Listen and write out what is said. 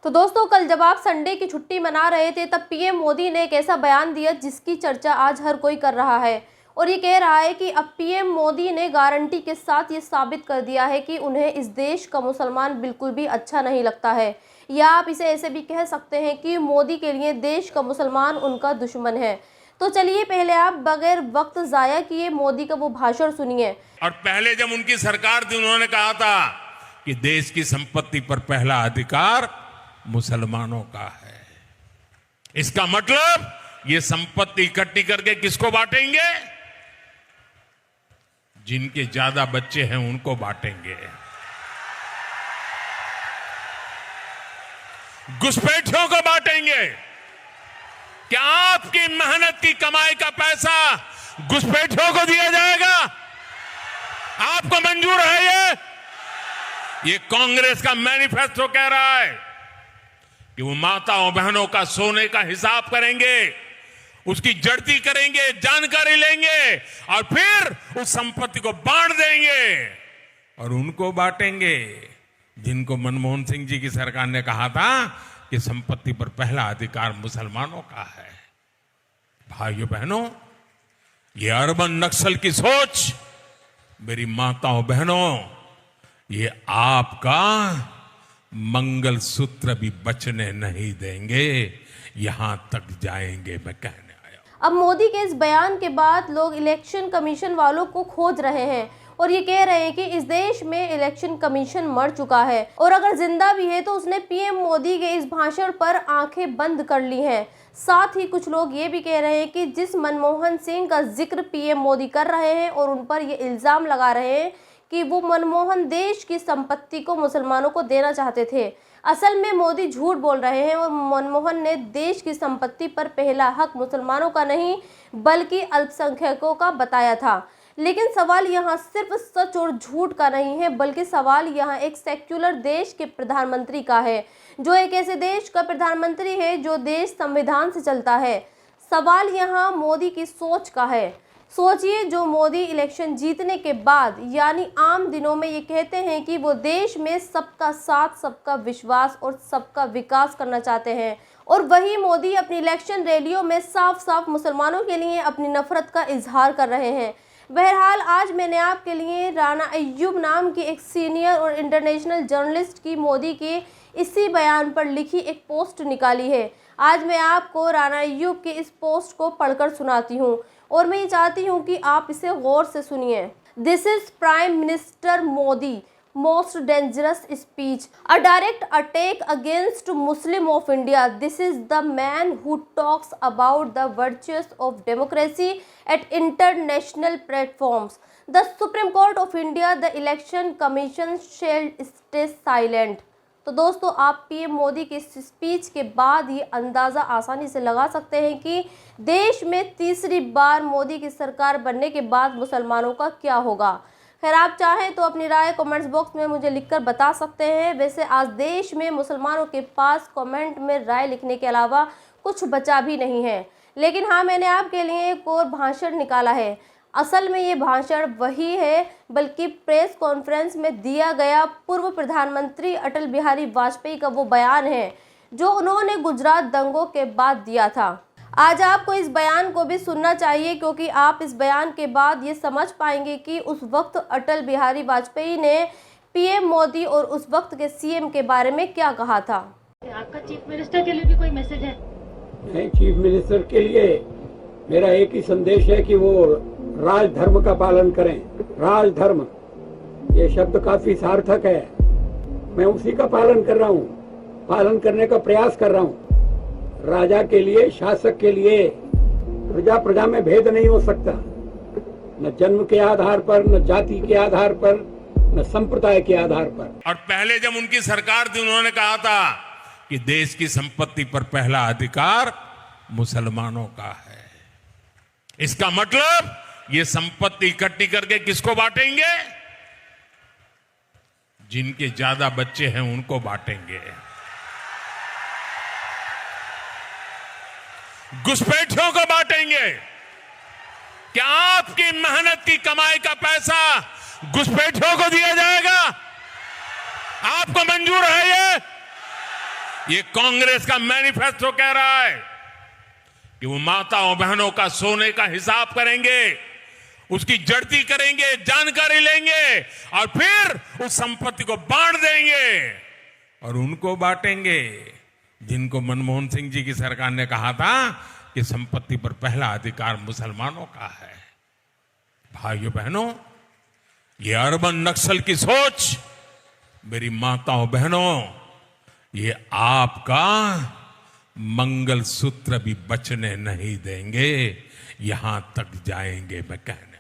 तो दोस्तों, कल जब आप संडे की छुट्टी मना रहे थे तब पीएम मोदी ने एक ऐसा बयान दिया जिसकी चर्चा आज हर कोई कर रहा है और ये कह रहा है कि अब पीएम मोदी ने गारंटी के साथ ये साबित कर दिया है कि उन्हें इस देश का मुसलमान बिल्कुल भी अच्छा नहीं लगता है, या आप इसे ऐसे भी कह सकते हैं कि मोदी के लिए देश का मुसलमान उनका दुश्मन है। तो चलिए पहले आप बगैर वक्त जाया किए मोदी का वो भाषण सुनिए। और पहले जब उनकी सरकार थी उन्होंने कहा था कि देश की संपत्ति पर पहला अधिकार मुसलमानों का है। इसका मतलब ये संपत्ति इकट्ठी करके किसको बांटेंगे? जिनके ज्यादा बच्चे हैं उनको बांटेंगे। घुसपैठियों को बांटेंगे। क्या आपकी मेहनत की कमाई का पैसा घुसपैठियों को दिया जाएगा? आपको मंजूर है ये कांग्रेस का मैनिफेस्टो कह रहा है कि वो माताओं बहनों का सोने का हिसाब करेंगे, उसकी जड़ती करेंगे, जानकारी लेंगे और फिर उस संपत्ति को बांट देंगे और उनको बांटेंगे जिनको मनमोहन सिंह जी की सरकार ने कहा था कि संपत्ति पर पहला अधिकार मुसलमानों का है। भाइयों बहनों, ये अर्बन नक्सल की सोच, मेरी माताओं बहनों, ये आपका मंगलसूत्र भी बचने नहीं देंगे, यहां तक जाएंगे मैं कहने आया। अब मोदी के इस बयान के बाद लोग इलेक्शन कमीशन वालों को खोज रहे हैं और ये कह रहे हैं कि इस देश में इलेक्शन कमीशन मर चुका है और अगर जिंदा भी है तो उसने पीएम मोदी के इस भाषण पर आंखें बंद कर ली हैं। साथ ही कुछ लोग ये भी कह रहे हैं कि जिस मनमोहन सिंह का जिक्र पीएम मोदी कर रहे हैं और उन पर ये इल्ज़ाम लगा रहे हैं कि वो मनमोहन देश की संपत्ति को मुसलमानों को देना चाहते थे, असल में मोदी झूठ बोल रहे हैं और मनमोहन ने देश की संपत्ति पर पहला हक मुसलमानों का नहीं बल्कि अल्पसंख्यकों का बताया था। लेकिन सवाल यहाँ सिर्फ सच और झूठ का नहीं है, बल्कि सवाल यहाँ एक सेक्युलर देश के प्रधानमंत्री का है, जो एक ऐसे देश का प्रधानमंत्री है जो देश संविधान से चलता है। सवाल यहाँ मोदी की सोच का है। सोचिए, जो मोदी इलेक्शन जीतने के बाद यानी आम दिनों में ये कहते हैं कि वो देश में सबका साथ, सबका विश्वास और सबका विकास करना चाहते हैं, और वही मोदी अपनी इलेक्शन रैलियों में साफ साफ मुसलमानों के लिए अपनी नफरत का इजहार कर रहे हैं। बहरहाल, आज मैंने आपके लिए राना अय्यूब नाम की एक सीनियर और इंटरनेशनल जर्नलिस्ट की मोदी के इसी बयान पर लिखी एक पोस्ट निकाली है। आज मैं आपको राना अय्यूब की इस पोस्ट को पढ़कर सुनाती हूँ और मैं ये चाहती हूँ कि आप इसे गौर से सुनिए। This is prime minister Modi most dangerous speech, a direct attack against Muslim of India. This is the man who talks about the virtues of democracy at international platforms. The Supreme Court of India, the Election Commission shall stay silent. तो दोस्तों, आप PM Modi की speech के बाद ये अंदाज़ा आसानी से लगा सकते हैं कि देश में तीसरी बार मोदी की सरकार बनने के बाद मुसलमानों का क्या होगा। खैर, आप चाहें तो अपनी राय कमेंट्स बॉक्स में मुझे लिखकर बता सकते हैं। वैसे आज देश में मुसलमानों के पास कमेंट में राय लिखने के अलावा कुछ बचा भी नहीं है, लेकिन हाँ, मैंने आपके लिए एक और भाषण निकाला है। असल में ये भाषण वही है, बल्कि प्रेस कॉन्फ्रेंस में दिया गया पूर्व प्रधानमंत्री अटल बिहारी वाजपेयी का वो बयान है जो उन्होंने गुजरात दंगों के बाद दिया था। आज आपको इस बयान को भी सुनना चाहिए, क्योंकि आप इस बयान के बाद ये समझ पाएंगे कि उस वक्त अटल बिहारी वाजपेयी ने पीएम मोदी और उस वक्त के सीएम के बारे में क्या कहा था। आपका चीफ मिनिस्टर के लिए भी कोई मैसेज है? नहीं, चीफ मिनिस्टर के लिए मेरा एक ही संदेश है कि वो राजधर्म का पालन करें। राजधर्म, ये शब्द काफी सार्थक है, मैं उसी का पालन कर रहा हूँ, पालन करने का प्रयास कर रहा हूँ। राजा के लिए, शासक के लिए प्रजा प्रजा में भेद नहीं हो सकता, न जन्म के आधार पर, न जाति के आधार पर, न संप्रदाय के आधार पर। और पहले जब उनकी सरकार थी उन्होंने कहा था कि देश की संपत्ति पर पहला अधिकार मुसलमानों का है। इसका मतलब ये संपत्ति इकट्ठी करके किसको बांटेंगे? जिनके ज्यादा बच्चे हैं उनको बांटेंगे। घुसपैठियों को बांटेंगे। क्या आपकी मेहनत की कमाई का पैसा घुसपैठियों को दिया जाएगा? आपको मंजूर है ये कांग्रेस का मैनिफेस्टो कह रहा है कि वो माताओं बहनों का सोने का हिसाब करेंगे, उसकी जड़ती करेंगे, जानकारी लेंगे और फिर उस संपत्ति को बांट देंगे और उनको बांटेंगे जिनको मनमोहन सिंह जी की सरकार ने कहा था कि संपत्ति पर पहला अधिकार मुसलमानों का है। भाइयों बहनों, ये अर्बन नक्सल की सोच, मेरी माताओं बहनों, ये आपका मंगलसूत्र भी बचने नहीं देंगे, यहां तक जाएंगे मैं कहने।